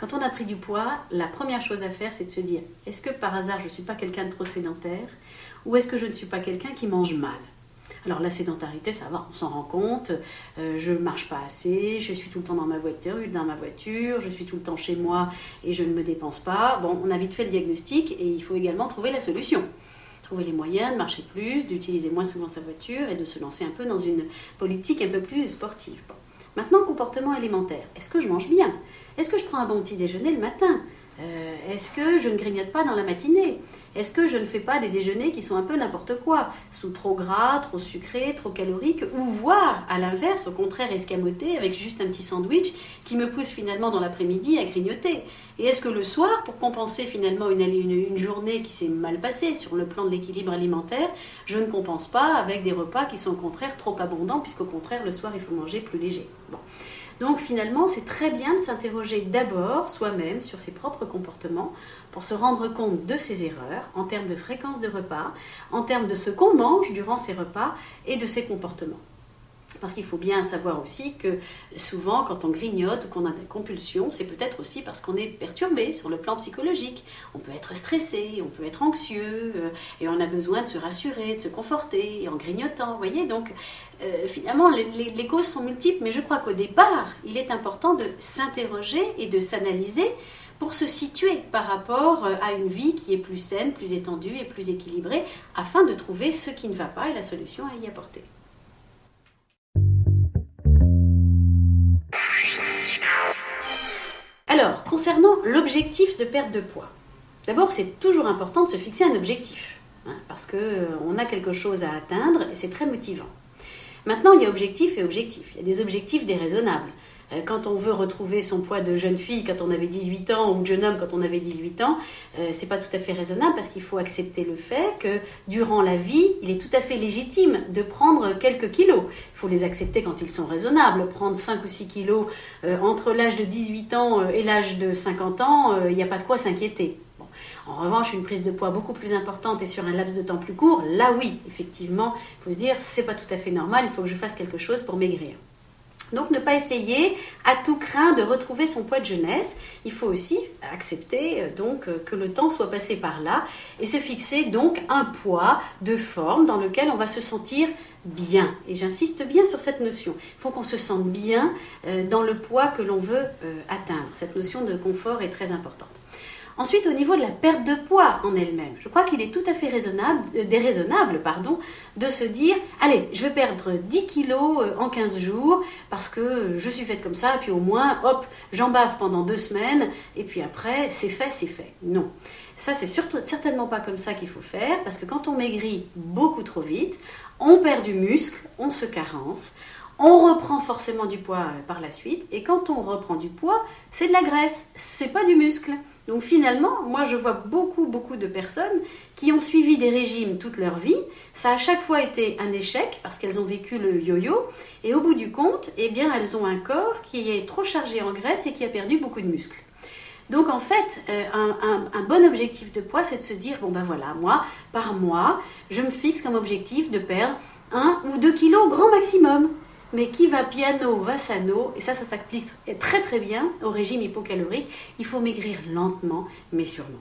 quand on a pris du poids, la première chose à faire, c'est de se dire, est-ce que par hasard je ne suis pas quelqu'un de trop sédentaire ou est-ce que je ne suis pas quelqu'un qui mange mal? Alors la sédentarité, ça va, on s'en rend compte, je ne marche pas assez, je suis tout le temps dans ma voiture, je suis tout le temps chez moi et je ne me dépense pas. Bon, on a vite fait le diagnostic et il faut également trouver la solution. Trouver les moyens de marcher plus, d'utiliser moins souvent sa voiture et de se lancer un peu dans une politique un peu plus sportive. Bon. Maintenant, comportement alimentaire. Est-ce que je mange bien? Est-ce que je prends un bon petit déjeuner le matin? Est-ce que je ne grignote pas dans la matinée? Est-ce que je ne fais pas des déjeuners qui sont un peu n'importe quoi, sous trop gras, trop sucré, trop calorique, ou voire à l'inverse, au contraire escamoté, avec juste un petit sandwich qui me pousse finalement dans l'après-midi à grignoter? Et est-ce que le soir, pour compenser finalement une journée qui s'est mal passée sur le plan de l'équilibre alimentaire, je ne compense pas avec des repas qui sont au contraire trop abondants, puisqu'au contraire le soir il faut manger plus léger. Bon. Donc finalement, c'est très bien de s'interroger d'abord soi-même sur ses propres comportements pour se rendre compte de ses erreurs en termes de fréquence de repas, en termes de ce qu'on mange durant ces repas et de ses comportements. Parce qu'il faut bien savoir aussi que souvent, quand on grignote ou qu'on a des compulsions, c'est peut-être aussi parce qu'on est perturbé sur le plan psychologique. On peut être stressé, on peut être anxieux, et on a besoin de se rassurer, de se conforter, en grignotant, vous voyez. Donc, finalement, les causes sont multiples, mais je crois qu'au départ, il est important de s'interroger et de s'analyser pour se situer par rapport à une vie qui est plus saine, plus étendue et plus équilibrée, afin de trouver ce qui ne va pas et la solution à y apporter. Alors, concernant l'objectif de perte de poids, d'abord c'est toujours important de se fixer un objectif, parce qu'on a quelque chose à atteindre et c'est très motivant. Maintenant, il y a objectif et objectif. Il y a des objectifs déraisonnables. Quand on veut retrouver son poids de jeune fille quand on avait 18 ans ou de jeune homme quand on avait 18 ans, c'est pas tout à fait raisonnable parce qu'il faut accepter le fait que durant la vie, il est tout à fait légitime de prendre quelques kilos. Il faut les accepter quand ils sont raisonnables. Prendre 5 ou 6 kilos entre l'âge de 18 ans et l'âge de 50 ans, il n'y a pas de quoi s'inquiéter. Bon. En revanche, une prise de poids beaucoup plus importante et sur un laps de temps plus court, là oui, effectivement, il faut se dire, c'est pas tout à fait normal, il faut que je fasse quelque chose pour maigrir. Donc ne pas essayer à tout craint de retrouver son poids de jeunesse. Il faut aussi accepter que le temps soit passé par là et se fixer donc un poids de forme dans lequel on va se sentir bien. Et j'insiste bien sur cette notion. Il faut qu'on se sente bien dans le poids que l'on veut atteindre. Cette notion de confort est très importante. Ensuite, au niveau de la perte de poids en elle-même, je crois qu'il est tout à fait déraisonnable de se dire « Allez, je vais perdre 10 kilos en 15 jours parce que je suis faite comme ça, et puis au moins, hop, j'en bave pendant 2 semaines, et puis après, c'est fait, c'est fait. » Non, ça, c'est certainement pas comme ça qu'il faut faire, parce que quand on maigrit beaucoup trop vite, on perd du muscle, on se carence, on reprend forcément du poids par la suite, et quand on reprend du poids, c'est de la graisse, c'est pas du muscle. Donc finalement, moi je vois beaucoup de personnes qui ont suivi des régimes toute leur vie. Ça a chaque fois été un échec parce qu'elles ont vécu le yo-yo. Et au bout du compte, eh bien, elles ont un corps qui est trop chargé en graisse et qui a perdu beaucoup de muscles. Donc en fait, un bon objectif de poids, c'est de se dire, bon ben voilà, moi, par mois, je me fixe comme objectif de perdre 1 ou 2 kilos au grand maximum. Mais qui va piano, va sano, et ça s'applique très très bien au régime hypocalorique. Il faut maigrir lentement, mais sûrement.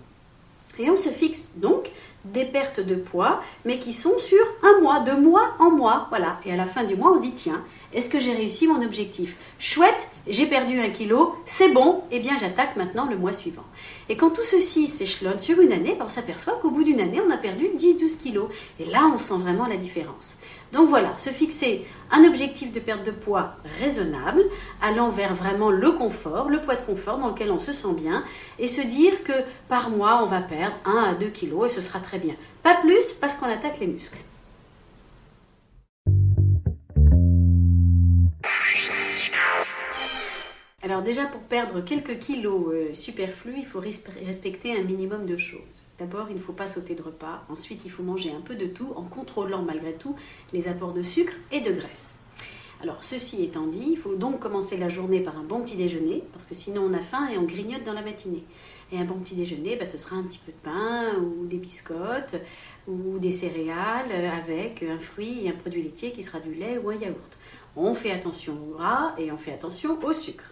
Et on se fixe donc des pertes de poids, mais qui sont sur un mois, de mois en mois. Voilà. Et à la fin du mois, on se dit, tiens, est-ce que j'ai réussi mon objectif? Chouette, j'ai perdu 1 kilo, c'est bon, eh bien j'attaque maintenant le mois suivant. Et quand tout ceci s'échelonne sur une année, on s'aperçoit qu'au bout d'une année, on a perdu 10-12 kilos. Et là, on sent vraiment la différence. Donc voilà, se fixer un objectif de perte de poids raisonnable, allant vers vraiment le confort, le poids de confort dans lequel on se sent bien, et se dire que par mois, on va perdre 1 à 2 kilos et ce sera très bien. Pas plus parce qu'on attaque les muscles. Alors déjà, pour perdre quelques kilos superflus, il faut respecter un minimum de choses. D'abord, il ne faut pas sauter de repas. Ensuite, il faut manger un peu de tout en contrôlant malgré tout les apports de sucre et de graisse. Alors, ceci étant dit, il faut donc commencer la journée par un bon petit déjeuner, parce que sinon on a faim et on grignote dans la matinée. Et un bon petit déjeuner, ce sera un petit peu de pain ou des biscottes ou des céréales avec un fruit et un produit laitier qui sera du lait ou un yaourt. On fait attention au gras et on fait attention au sucre.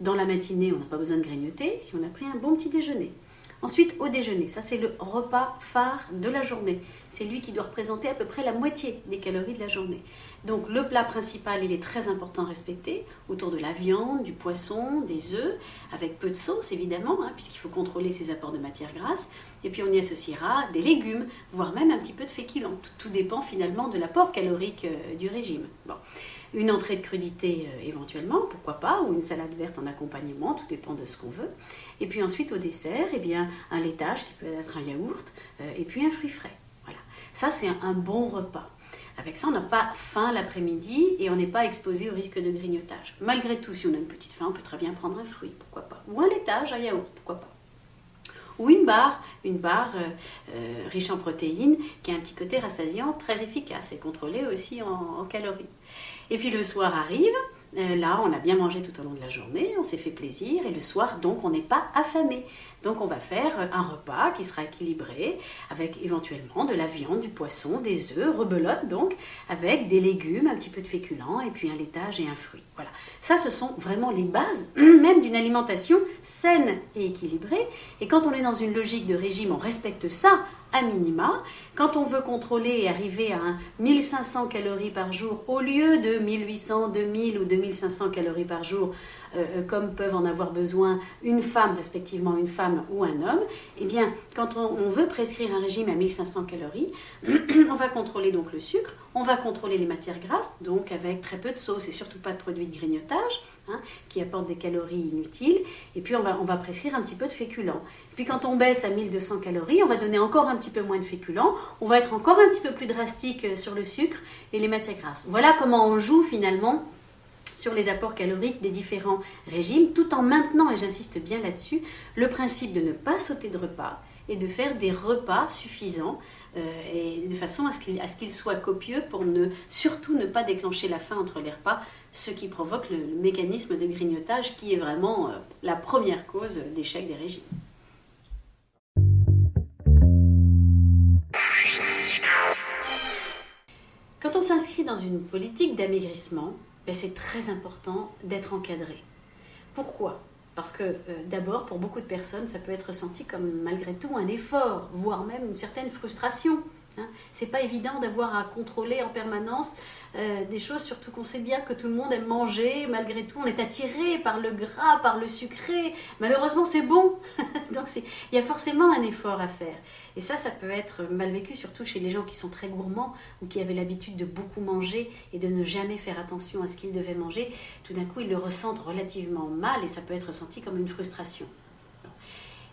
Dans la matinée, on n'a pas besoin de grignoter si on a pris un bon petit déjeuner. Ensuite, au déjeuner, ça c'est le repas phare de la journée. C'est lui qui doit représenter à peu près la moitié des calories de la journée. Donc le plat principal, il est très important à respecter, autour de la viande, du poisson, des œufs, avec peu de sauce évidemment, puisqu'il faut contrôler ses apports de matières grasses. Et puis on y associera des légumes, voire même un petit peu de féculents. Tout dépend finalement de l'apport calorique du régime. Bon. Une entrée de crudité éventuellement, pourquoi pas, ou une salade verte en accompagnement, tout dépend de ce qu'on veut. Et puis ensuite au dessert, eh bien, un laitage qui peut être un yaourt, et puis un fruit frais. Voilà. Ça c'est un bon repas. Avec ça, on n'a pas faim l'après-midi et on n'est pas exposé au risque de grignotage. Malgré tout, si on a une petite faim, on peut très bien prendre un fruit, pourquoi pas. Ou un laitage, un yaourt, pourquoi pas. Ou une barre riche en protéines, qui a un petit côté rassasiant, très efficace et contrôlé aussi en calories. Et puis le soir arrive, là on a bien mangé tout au long de la journée, on s'est fait plaisir, et le soir donc on n'est pas affamé. Donc on va faire un repas qui sera équilibré, avec éventuellement de la viande, du poisson, des œufs, rebelote donc, avec des légumes, un petit peu de féculents, et puis un laitage et un fruit. Voilà, ça ce sont vraiment les bases même d'une alimentation saine et équilibrée. Et quand on est dans une logique de régime, on respecte ça à minima. Quand on veut contrôler et arriver à 1500 calories par jour au lieu de 1800, 2000 ou 2500 calories par jour, comme peuvent en avoir besoin une femme, respectivement une femme ou un homme, eh bien, quand on veut prescrire un régime à 1500 calories, on va contrôler donc le sucre, on va contrôler les matières grasses, donc avec très peu de sauce et surtout pas de produits de grignotage, qui apportent des calories inutiles, et puis on va prescrire un petit peu de féculents. Et puis quand on baisse à 1200 calories, on va donner encore un petit peu moins de féculents, on va être encore un petit peu plus drastique sur le sucre et les matières grasses. Voilà comment on joue finalement sur les apports caloriques des différents régimes, tout en maintenant, et j'insiste bien là-dessus, le principe de ne pas sauter de repas et de faire des repas suffisants et de façon à ce qu'ils soient copieux pour surtout ne pas déclencher la faim entre les repas, ce qui provoque le mécanisme de grignotage qui est vraiment la première cause d'échec des régimes. Quand on s'inscrit dans une politique d'amaigrissement, c'est très important d'être encadré. Pourquoi ? Parce que d'abord, pour beaucoup de personnes, ça peut être ressenti comme malgré tout un effort, voire même une certaine frustration. C'est pas évident d'avoir à contrôler en permanence des choses, surtout qu'on sait bien que tout le monde aime manger, malgré tout on est attiré par le gras, par le sucré, malheureusement c'est bon, donc il y a forcément un effort à faire. Et ça peut être mal vécu, surtout chez les gens qui sont très gourmands ou qui avaient l'habitude de beaucoup manger et de ne jamais faire attention à ce qu'ils devaient manger. Tout d'un coup ils le ressentent relativement mal et ça peut être ressenti comme une frustration.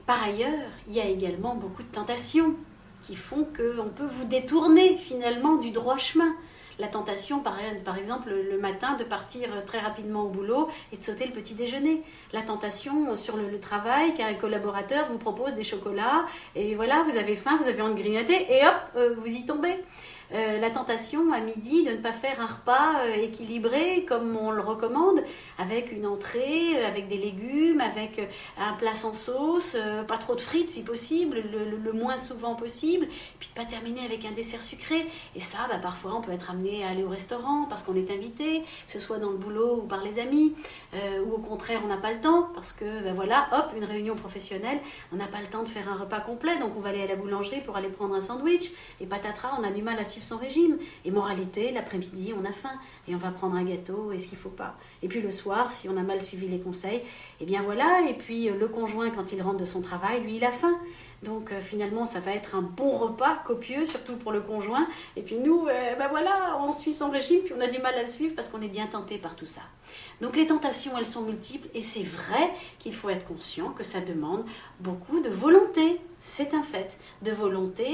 Par ailleurs, il y a également beaucoup de tentations qui font qu'on peut vous détourner finalement du droit chemin. La tentation, par exemple, le matin, de partir très rapidement au boulot et de sauter le petit déjeuner. La tentation sur le travail, qu'un collaborateur vous propose des chocolats, et voilà, vous avez faim, vous avez envie de grignoter, et hop, vous y tombez. La tentation à midi de ne pas faire un repas équilibré comme on le recommande, avec une entrée, avec des légumes, avec un plat sans sauce, pas trop de frites si possible, le moins souvent possible, puis de pas terminer avec un dessert sucré. Et ça, parfois on peut être amené à aller au restaurant parce qu'on est invité, que ce soit dans le boulot ou par les amis, ou au contraire on n'a pas le temps parce que une réunion professionnelle, on n'a pas le temps de faire un repas complet, donc on va aller à la boulangerie pour aller prendre un sandwich, et patatras, on a du mal à suivre son régime. Et moralité, l'après-midi, on a faim et on va prendre un gâteau et ce qu'il ne faut pas. Et puis le soir, si on a mal suivi les conseils, et puis le conjoint, quand il rentre de son travail, lui, il a faim. Donc finalement, ça va être un bon repas copieux, surtout pour le conjoint. Et puis nous, on suit son régime, puis on a du mal à le suivre parce qu'on est bien tenté par tout ça. Donc les tentations, elles sont multiples et c'est vrai qu'il faut être conscient que ça demande beaucoup de volonté. C'est un fait, de volonté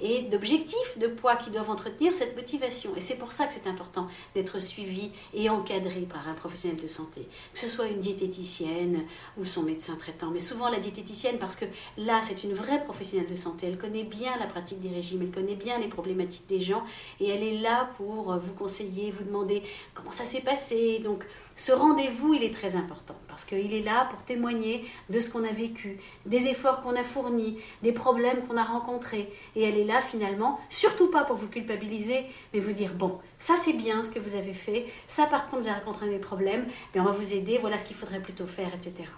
et d'objectifs de poids qui doivent entretenir cette motivation. Et c'est pour ça que c'est important d'être suivi et encadré par un professionnel de santé. Que ce soit une diététicienne ou son médecin traitant. Mais souvent la diététicienne, parce que là, c'est une vraie vraie professionnelle de santé. Elle connaît bien la pratique des régimes, elle connaît bien les problématiques des gens et elle est là pour vous conseiller, vous demander comment ça s'est passé. Donc ce rendez-vous, il est très important parce qu'il est là pour témoigner de ce qu'on a vécu, des efforts qu'on a fournis, des problèmes qu'on a rencontrés. Et elle est là finalement, surtout pas pour vous culpabiliser, mais vous dire, bon, ça c'est bien ce que vous avez fait, ça par contre j'ai rencontré des problèmes, mais on va vous aider, voilà ce qu'il faudrait plutôt faire, etc.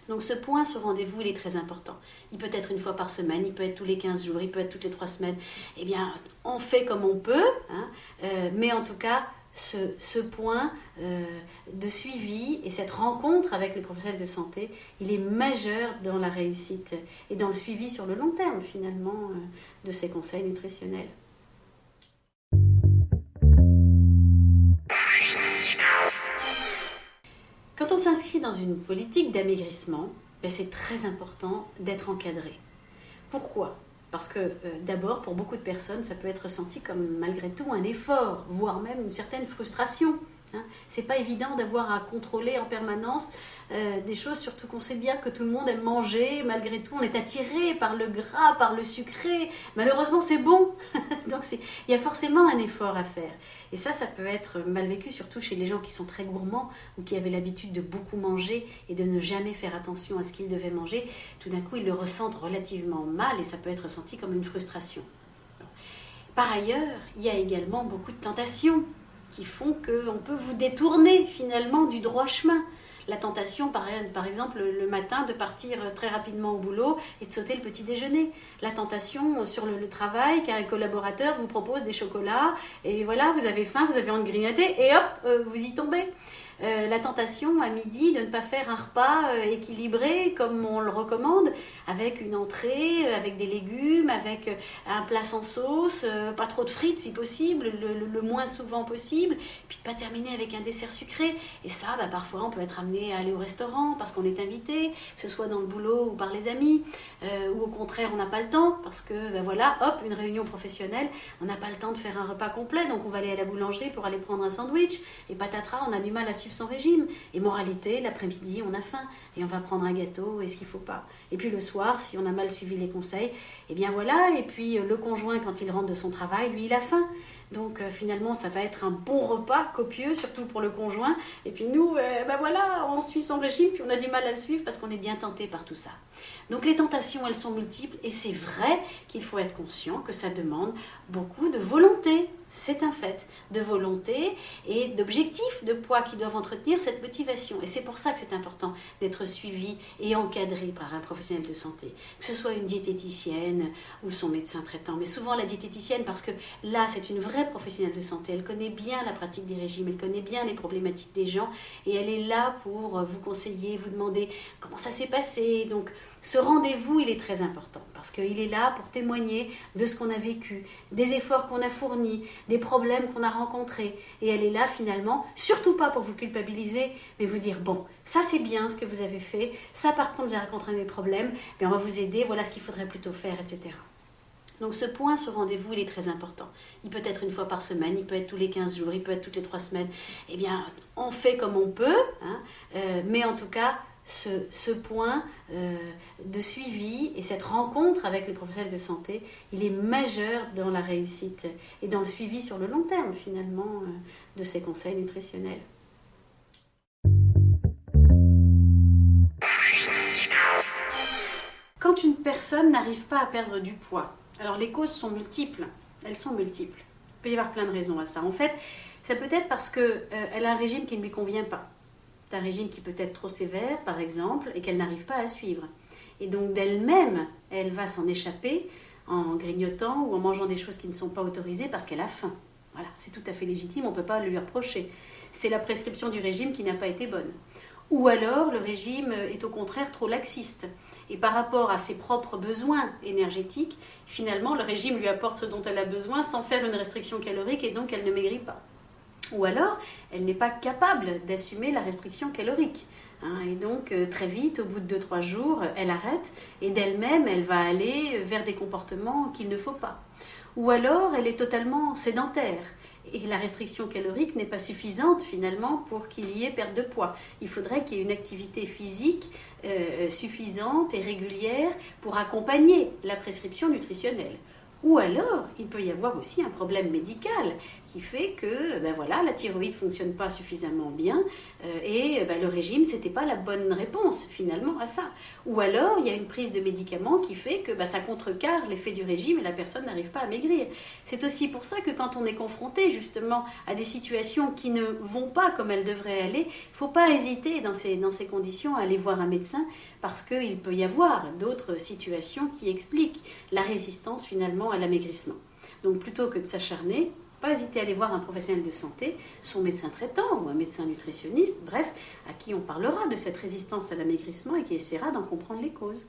Donc ce point, ce rendez-vous, il est très important. Il peut être une fois par semaine, il peut être tous les 15 jours, il peut être toutes les 3 semaines. Eh bien, on fait comme on peut, mais en tout cas, ce point de suivi et cette rencontre avec les professionnels de santé, il est majeur dans la réussite et dans le suivi sur le long terme, finalement, de ces conseils nutritionnels. Quand on s'inscrit dans une politique d'amaigrissement, c'est très important d'être encadré. Pourquoi ? Parce que d'abord, pour beaucoup de personnes, ça peut être ressenti comme malgré tout un effort, voire même une certaine frustration. C'est pas évident d'avoir à contrôler en permanence des choses, surtout qu'on sait bien que tout le monde aime manger, malgré tout on est attiré par le gras, par le sucré, malheureusement c'est bon, donc il y a forcément un effort à faire. Et ça peut être mal vécu, surtout chez les gens qui sont très gourmands ou qui avaient l'habitude de beaucoup manger et de ne jamais faire attention à ce qu'ils devaient manger. Tout d'un coup ils le ressentent relativement mal et ça peut être ressenti comme une frustration. Par ailleurs, il y a également beaucoup de tentations qui font qu'on peut vous détourner finalement du droit chemin. La tentation, par exemple, le matin de partir très rapidement au boulot et de sauter le petit déjeuner. La tentation sur le travail, qu'un collaborateur vous propose des chocolats et voilà, vous avez faim, vous avez envie de grignoter et hop, vous y tombez. La tentation à midi de ne pas faire un repas équilibré comme on le recommande, avec une entrée, avec des légumes, avec un plat sans sauce, pas trop de frites si possible, le moins souvent possible, puis de pas terminer avec un dessert sucré. Et ça, parfois on peut être amené à aller au restaurant parce qu'on est invité, que ce soit dans le boulot ou par les amis, ou au contraire on n'a pas le temps parce que voilà, hop, une réunion professionnelle, on n'a pas le temps de faire un repas complet, donc on va aller à la boulangerie pour aller prendre un sandwich, et patatras, on a du mal à suivre son régime. Et moralité, l'après-midi, on a faim et on va prendre un gâteau et ce qu'il ne faut pas. Et puis le soir, si on a mal suivi les conseils, et bien voilà. Et puis le conjoint, quand il rentre de son travail, lui, il a faim. Donc finalement, ça va être un bon repas copieux, surtout pour le conjoint. Et puis nous, voilà, on suit son régime, puis on a du mal à le suivre parce qu'on est bien tenté par tout ça. Donc les tentations, elles sont multiples et c'est vrai qu'il faut être conscient que ça demande beaucoup de volonté. C'est un fait, de volonté et d'objectifs de poids qui doivent entretenir cette motivation. Et c'est pour ça que c'est important d'être suivi et encadré par un professionnel de santé. Que ce soit une diététicienne ou son médecin traitant. Mais souvent la diététicienne, parce que là, c'est une vraie professionnelle de santé. Elle connaît bien la pratique des régimes, elle connaît bien les problématiques des gens. Et elle est là pour vous conseiller, vous demander comment ça s'est passé. Donc ce rendez-vous, il est très important. Parce qu'il est là pour témoigner de ce qu'on a vécu, des efforts qu'on a fournis, des problèmes qu'on a rencontrés. Et elle est là finalement, surtout pas pour vous culpabiliser, mais vous dire, bon, ça c'est bien ce que vous avez fait, ça par contre j'ai rencontré des problèmes, mais on va vous aider, voilà ce qu'il faudrait plutôt faire, etc. Donc ce point, ce rendez-vous, il est très important. Il peut être une fois par semaine, il peut être tous les 15 jours, il peut être toutes les 3 semaines. Eh bien, on fait comme on peut, mais en tout cas, ce point de suivi et cette rencontre avec les professionnels de santé, il est majeur dans la réussite et dans le suivi sur le long terme finalement de ces conseils nutritionnels. Quand une personne n'arrive pas à perdre du poids, alors les causes sont multiples, elles sont multiples. Il peut y avoir plein de raisons à ça. En fait, ça peut être parce qu'elle a un régime qui ne lui convient pas. Un régime qui peut être trop sévère, par exemple, et qu'elle n'arrive pas à suivre. Et donc d'elle-même, elle va s'en échapper en grignotant ou en mangeant des choses qui ne sont pas autorisées parce qu'elle a faim. Voilà, c'est tout à fait légitime, on ne peut pas le lui reprocher. C'est la prescription du régime qui n'a pas été bonne. Ou alors, le régime est au contraire trop laxiste. Et par rapport à ses propres besoins énergétiques, finalement, le régime lui apporte ce dont elle a besoin sans faire une restriction calorique et donc elle ne maigrit pas. Ou alors, elle n'est pas capable d'assumer la restriction calorique. Et donc, très vite, au bout de 2-3 jours, elle arrête et d'elle-même, elle va aller vers des comportements qu'il ne faut pas. Ou alors, elle est totalement sédentaire Et la restriction calorique n'est pas suffisante finalement pour qu'il y ait perte de poids. Il faudrait qu'il y ait une activité physique suffisante et régulière pour accompagner la prescription nutritionnelle. Ou alors, il peut y avoir aussi un problème médical qui fait que la thyroïde ne fonctionne pas suffisamment bien et le régime, ce n'était pas la bonne réponse finalement à ça. Ou alors, il y a une prise de médicaments qui fait que ça contrecarre l'effet du régime et la personne n'arrive pas à maigrir. C'est aussi pour ça que quand on est confronté justement à des situations qui ne vont pas comme elles devraient aller, il ne faut pas hésiter dans ces conditions à aller voir un médecin parce qu'il peut y avoir d'autres situations qui expliquent la résistance finalement à l'amaigrissement. Donc plutôt que de s'acharner, pas hésiter à aller voir un professionnel de santé, son médecin traitant ou un médecin nutritionniste, bref, à qui on parlera de cette résistance à l'amaigrissement et qui essaiera d'en comprendre les causes.